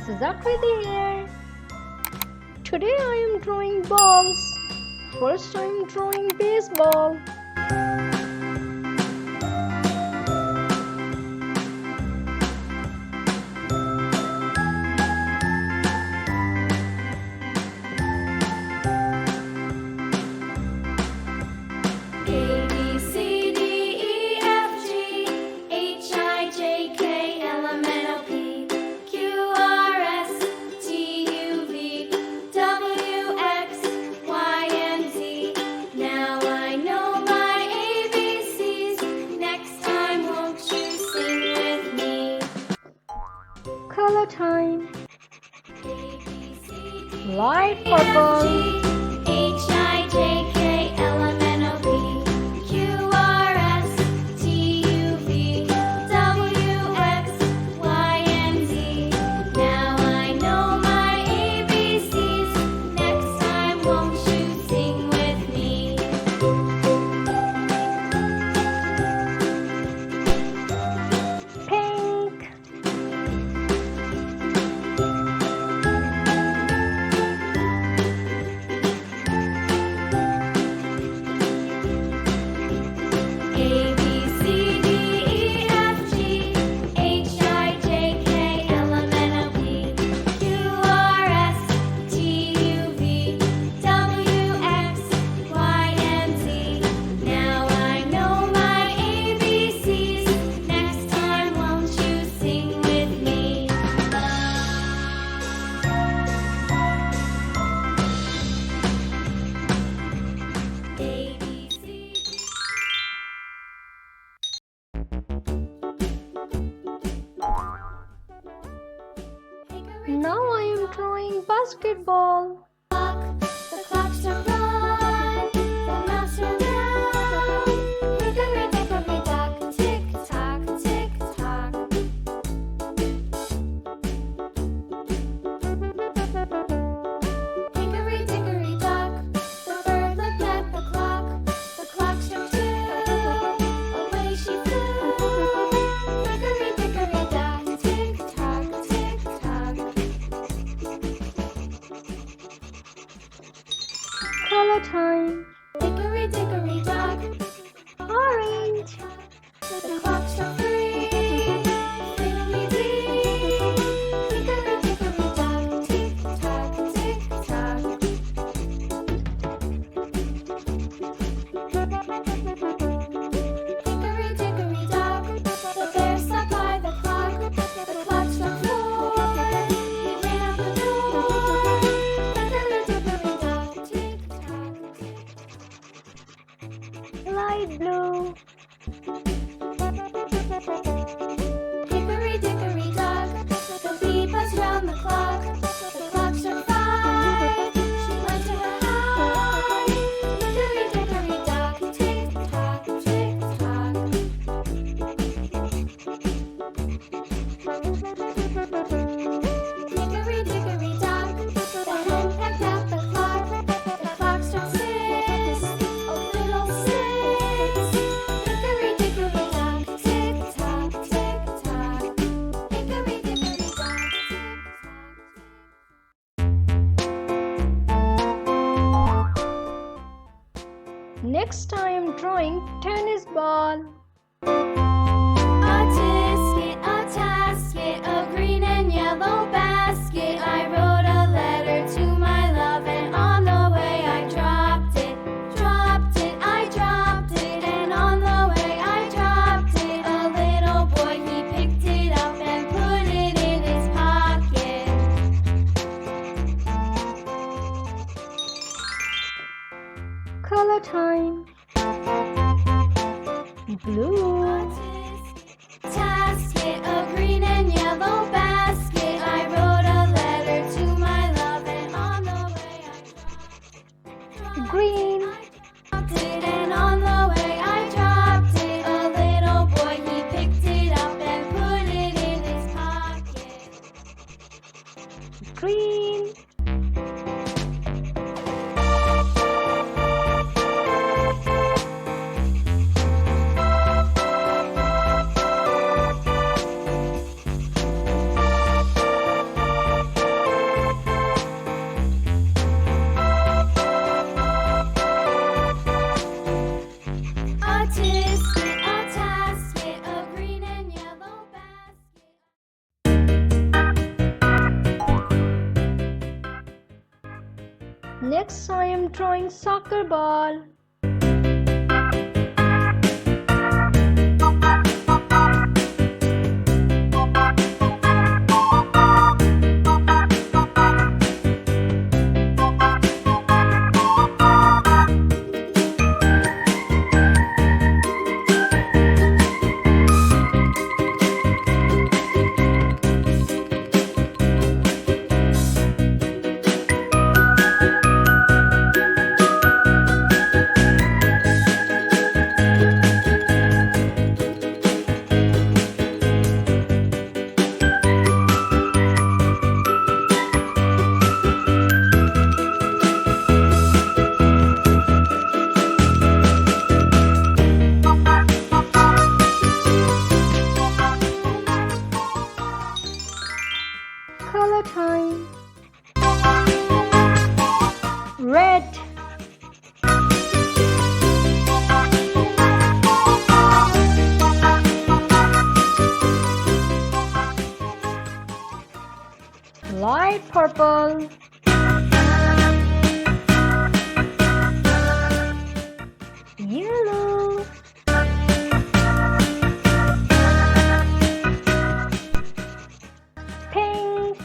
This is Akriti here. Today I am drawing balls. First I am drawing baseball. Color time. Light purple. Now I am drawing basketball. The clocks are right, the mouse are round. Hickory dickory dock, tick tock, tick tock. Hickory dickory dock, the bird looked at the clock. The clock struck two, away she flew. Hickory dickory dock, tick tock, tick tock. Color time. Hickory dickory dock, Orange. the clock struck three. Fiddly-dee. Hickory dickory dock, tick tock, tick tock. Hickory dickory dock, the bear sat by the clock. The clock struck four. He ran out the door. Hickory dickory dock, tick tock, tick tock. Light blue. Hickory dickory dock, the bee buzzed round the clock. The clock struck five. She went to her hive. Hickory dickory dock, tick tock, tick tock. Hickory dickory dock, the hen pecked at the clock. The clock struck six. A little six. Hickory dickory dock, tick tock, tick tock. Hickory dickory dock, Next I am drawing tennis ball. A tisket, a tasket, a green and yellow basket. I wrote a letter to my love, and on the way I dropped it, I dropped it, and on the way I dropped it. A little boy, he picked it up and put it in his pocket. Color time. Blue. Tasket, a green and yellow basket. I wrote a letter to my love, and on the way I dropped Green. it, and on the way I dropped it. A little boy, he picked it up and put it in his pocket. Green. Next I am drawing soccer ball. Color time. Red. Light purple. Yellow. Pink.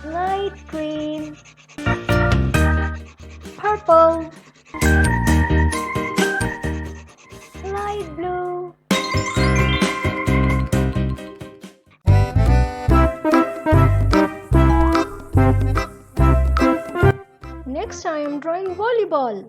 Light green. Purple. Light blue. Next I am drawing volleyball.